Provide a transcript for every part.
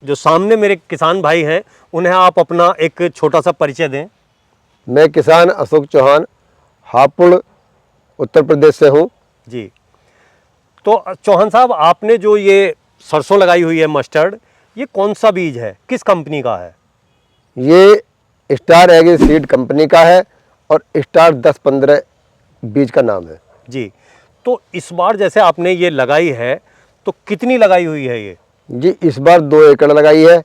जो सामने मेरे किसान भाई हैं उन्हें आप अपना एक छोटा सा परिचय दें। मैं किसान अशोक चौहान हापुड़ उत्तर प्रदेश से हूँ। जी, तो चौहान साहब, आपने जो ये सरसों लगाई हुई है मस्टर्ड, ये कौन सा बीज है, किस कंपनी का है? ये स्टार एग्री सीड कंपनी का है और स्टार 10-15 बीज का नाम है। जी, तो इस बार जैसे आपने ये लगाई है तो कितनी लगाई हुई है ये? जी, इस बार 2 एकड़ लगाई है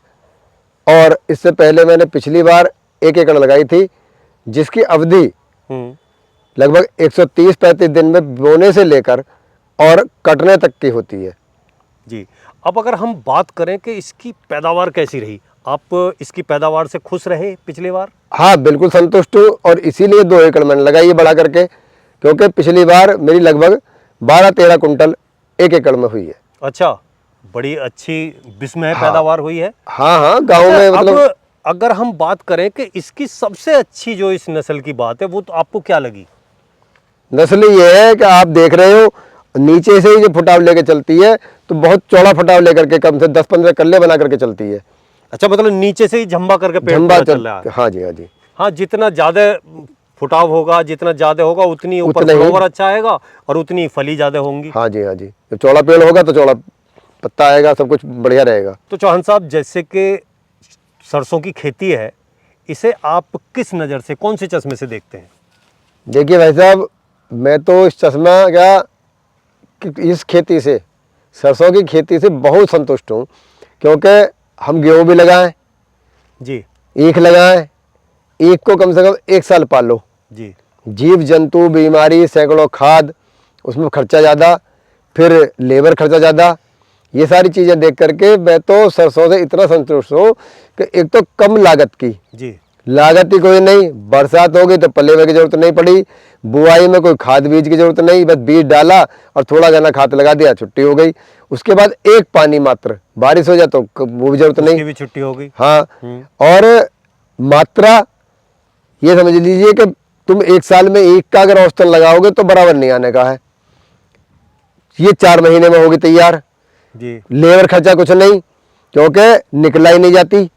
और इससे पहले मैंने पिछली बार 1 एकड़ लगाई थी, जिसकी अवधि लगभग 130-35 दिन में बोने से लेकर और कटने तक की होती है। जी, अब अगर हम बात करें कि इसकी पैदावार कैसी रही, आप इसकी पैदावार से खुश रहे पिछली बार? हाँ, बिल्कुल संतुष्ट हूँ और इसीलिए 2 एकड़ मैंने लगाई है बढ़ा करके, क्योंकि पिछली बार मेरी लगभग 12-13 कुंटल 1 एकड़ में हुई है। अच्छा, बड़ी अच्छी विस्मय हाँ, पैदावार हुई है। हाँ, गाँव में मतलब। अब अगर हम बात करें कि इसकी सबसे अच्छी जो इस नस्ल की बात है वो तो आपको क्या लगी? नस्ल ये है कि आप देख रहे हो नीचे से ही जो फुटाव लेके चलती है, तो बहुत चौड़ा फुटाव लेकर के कम से 10-15 कल्ले बना करके चलती है। अच्छा, मतलब नीचे से ही झंबा करके पेड़ झंबा पूरा चल रहा है। हाँ जी, हाँ जी। हाँ, जितना ज्यादा फुटाव होगा, जितना ज्यादा होगा, उतनी ऊपर उतना ही फ्लावर अच्छा आएगा और उतनी फली ज्यादा होंगी। हाँ जी, हाँ जी। जब चौड़ा पेड़ होगा तो चौड़ा पत्ता आएगा, सब कुछ बढ़िया रहेगा। तो चौहान साहब, जैसे कि सरसों की खेती है, इसे आप किस नज़र से, कौन से चश्मे से देखते हैं? देखिए भाई साहब, मैं तो इस चश्मा क्या कि इस खेती से, सरसों की खेती से बहुत संतुष्ट हूँ, क्योंकि हम गेहूँ भी लगाएं, जी ईख लगाएं, ईख को कम से कम 1 साल पालो। जी। जीव जंतु बीमारी सैकड़ों खाद, उसमें खर्चा ज़्यादा, फिर लेबर खर्चा ज़्यादा, ये सारी चीज़ें देख करके मैं तो सरसों से इतना संतुष्ट हूँ कि एक तो कम लागत की, जी लागत ही कोई नहीं, बरसात हो गई तो पल्ले की जरूरत नहीं पड़ी, बुआई में कोई खाद बीज की जरूरत नहीं, बस बीज डाला और थोड़ा घना खाद लगा दिया, छुट्टी हो गई। उसके बाद एक पानी मात्र, बारिश हो जाए तो वो भी जरूरत नहीं, उसकी भी छुट्टी हो गई। हाँ। और मात्रा ये समझ लीजिए कि तुम 1 साल में ईख का अगर औसतन लगाओगे तो बराबर नहीं आने का है। ये 4 महीने में होगी तैयार। जी, लेबर खर्चा कुछ नहीं, क्योंकि निकलाई नहीं जाती,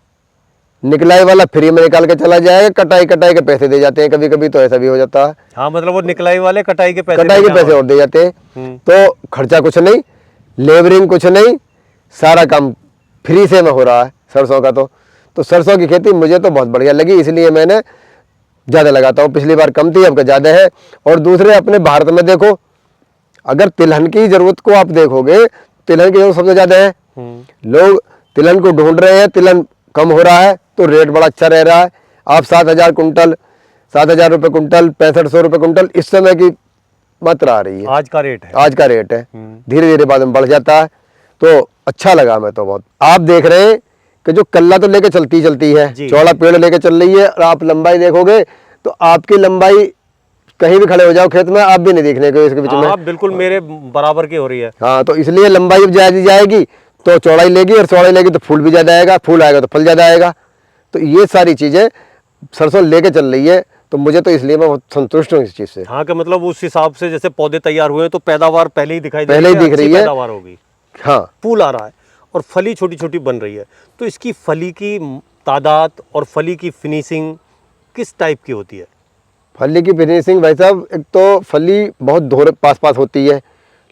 निकलाई वाला फ्री में निकाल के चला जाएगा, कटाई के पैसे दे जाते हैं, कभी कभी तो ऐसा भी हो जाता है। हाँ, मतलब वो निकलाई वाले कटाई के पैसे और दे जाते हैं, तो खर्चा कुछ नहीं, लेबरिंग कुछ नहीं, सारा काम फ्री से में हो रहा है सरसों का। तो सरसों की खेती मुझे तो बहुत बढ़िया लगी, इसलिए मैंने ज़्यादा लगाता हूँ। पिछली बार कम थी, अब ज़्यादा है। और दूसरे अपने भारत में देखो, अगर तिलहन की ज़रूरत को आप देखोगे, तिलहन की जरूरत सबसे ज़्यादा है। लोग तिलहन को ढूंढ रहे हैं, तिलहन कम हो रहा है तो रेट बड़ा अच्छा रह रहा है। आप 7,000 कुंटल, 7,000 रुपये कुंटल, 6500 रुपये कुंटल इस समय की मात्रा आ रही है। आज का रेट है। आज का रेट है, धीरे धीरे बाद में बढ़ जाता है, तो अच्छा लगा मैं तो बहुत। आप देख रहे हैं कि जो कल्ला तो लेके चलती है, चौड़ा पेड़ लेके चल रही है, और आप लंबाई देखोगे तो आपकी लंबाई कहीं भी खड़े हो जाओ खेत में, आप भी नहीं देखने को इसके बीच में। हाँ, बिल्कुल मेरे बराबर की हो रही है। हाँ, तो इसलिए लंबाई जब ज्यादा जाएगी तो चौड़ाई लेगी, और चौड़ाई लेगी तो फूल भी ज्यादा आएगा, फूल आएगा तो फल ज्यादा आएगा। तो ये सारी चीजें सरसों लेके चल रही है, तो मुझे तो इसलिए मैं बहुत संतुष्ट हूँ इस चीज से। हाँ, कि मतलब उस हिसाब से जैसे पौधे तैयार हुए हैं तो पैदावार पहले ही दिखाई पहले ही दिख रही है, पैदावार होगी। हाँ, फूल आ रहा है और फली छोटी छोटी बन रही है। तो इसकी फली की तादाद और फली की फिनिशिंग किस टाइप की होती है? फली की फिनिशिंग भाई साहब, एक तो फली बहुत धोरे पास होती है,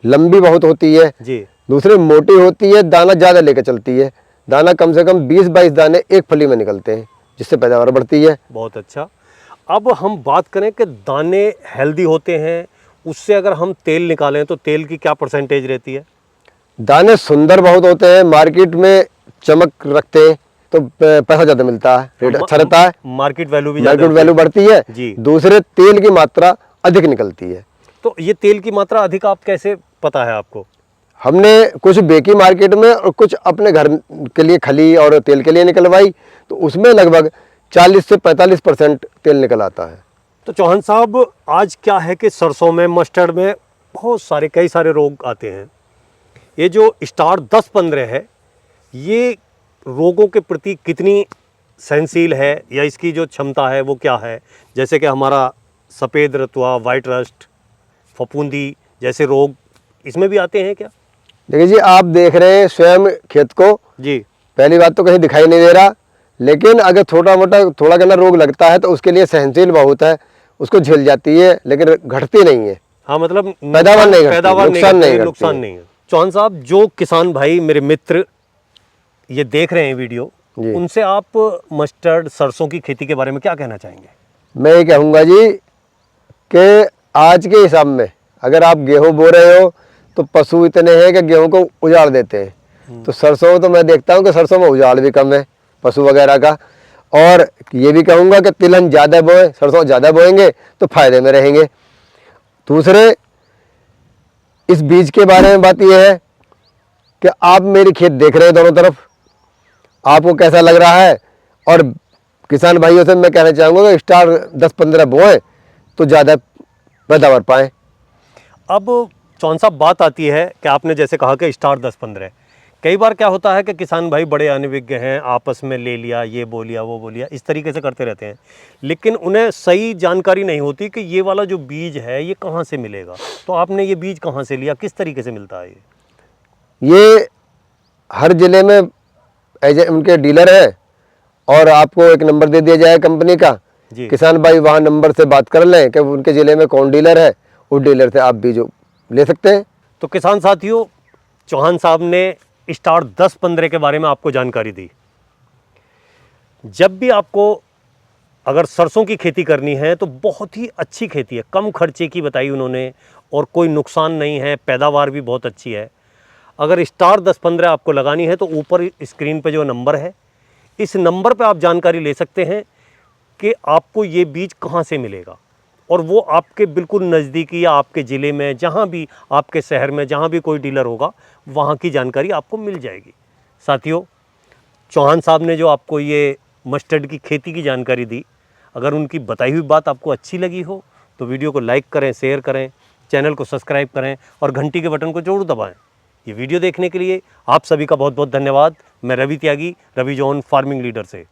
लंबी बहुत होती है जी। दूसरी मोटी होती है, दाना ज़्यादा लेकर चलती है। दाना कम से कम 20-22 दाने एक फली में निकलते हैं, जिससे पैदावार बढ़ती है। बहुत अच्छा। अब हम बात करें कि दाने हेल्दी होते हैं, उससे अगर हम तेल निकालें तो तेल की क्या परसेंटेज रहती है? दाने सुंदर बहुत होते हैं, मार्केट में चमक रखते हैं, तो पैसा ज़्यादा मिलता है, रेट अच्छा रहता है, मार्केट वैल्यू भी मार्केट वैल्यू बढ़ती है जी। दूसरे तेल की मात्रा अधिक निकलती है। तो ये तेल की मात्रा अधिक आप कैसे पता है आपको? हमने कुछ बेची मार्केट में और कुछ अपने घर के लिए खली और तेल के लिए निकलवाई, तो उसमें लगभग 40 से 45% तेल निकल आता है। तो चौहान साहब, आज क्या है कि सरसों में, मस्टर्ड में बहुत कई सारे रोग आते हैं। ये जो स्टार 10-15 है, ये रोगों के प्रति कितनी सहनशील है, या इसकी जो क्षमता है वो क्या है? जैसे कि हमारा सफ़ेद रतुआ, वाइट रस्ट, फफूंदी जैसे रोग इसमें भी आते हैं क्या? देखिए जी, आप देख रहे हैं स्वयं खेत को जी। पहली बात तो कहीं दिखाई नहीं दे रहा, लेकिन अगर थोड़ा घना रोग लगता है तो उसके लिए सहनशील बहुत है, उसको झेल जाती है, लेकिन घटती नहीं है। हाँ, मतलब पैदावार नहीं घटती, पैदावार नुकसान नहीं करती। नुकसान नहीं है। चौहान साहब, जो किसान भाई मेरे मित्र ये देख रहे हैं वीडियो, जी। उनसे आप मस्टर्ड सरसों की खेती के बारे में क्या कहना चाहेंगे? मैं ये कहूँगा जी कि आज के हिसाब में अगर आप गेहूँ बो रहे हो तो पशु इतने हैं कि गेहूँ को उजाड़ देते हैं। तो सरसों तो मैं देखता हूँ कि सरसों में उजाड़ भी कम है पशु वगैरह का। और ये भी कहूँगा कि तिलहन ज़्यादा बोए, सरसों ज़्यादा बोएंगे तो फायदे में रहेंगे। दूसरे, इस बीज के बारे में बात यह है कि आप मेरी खेत देख रहे हैं दोनों तरफ, आपको कैसा लग रहा है। और किसान भाइयों से मैं कहना चाहूँगा कि स्टार 10-15 बोएं तो ज़्यादा पैदावार पाएँ। अब चौहान साहब, बात आती है कि आपने जैसे कहा कि स्टार 10-15, कई बार क्या होता है कि किसान भाई बड़े अनभिज्ञ हैं, आपस में ले लिया, ये बो लिया वो बो लिया, इस तरीके से करते रहते हैं, लेकिन उन्हें सही जानकारी नहीं होती कि ये वाला जो बीज है ये कहाँ से मिलेगा। तो आपने ये बीज कहाँ से लिया, किस तरीके से मिलता है ये हर ज़िले में उनके डीलर हैं और आपको एक नंबर दे दिया जाए कंपनी का जी। किसान भाई वहाँ नंबर से बात कर लें कि उनके ज़िले में कौन डीलर है, उस डीलर से आप बीज ले सकते हैं। तो किसान साथियों, चौहान साहब ने स्टार 10-15 के बारे में आपको जानकारी दी। जब भी आपको अगर सरसों की खेती करनी है तो बहुत ही अच्छी खेती है, कम खर्चे की बताई उन्होंने, और कोई नुकसान नहीं है, पैदावार भी बहुत अच्छी है। अगर स्टार 10-15 आपको लगानी है तो ऊपर स्क्रीन पे जो नंबर है, इस नंबर पे आप जानकारी ले सकते हैं कि आपको ये बीज कहाँ से मिलेगा, और वो आपके बिल्कुल नज़दीकी या आपके ज़िले में, जहाँ भी आपके शहर में जहाँ भी कोई डीलर होगा, वहाँ की जानकारी आपको मिल जाएगी। साथियों, चौहान साहब ने जो आपको ये मस्टर्ड की खेती की जानकारी दी, अगर उनकी बताई हुई बात आपको अच्छी लगी हो तो वीडियो को लाइक करें, शेयर करें, चैनल को सब्सक्राइब करें और घंटी के बटन को जरूर दबाएं। ये वीडियो देखने के लिए आप सभी का बहुत बहुत धन्यवाद। मैं रवि त्यागी, रवि जॉन फार्मिंग लीडर से।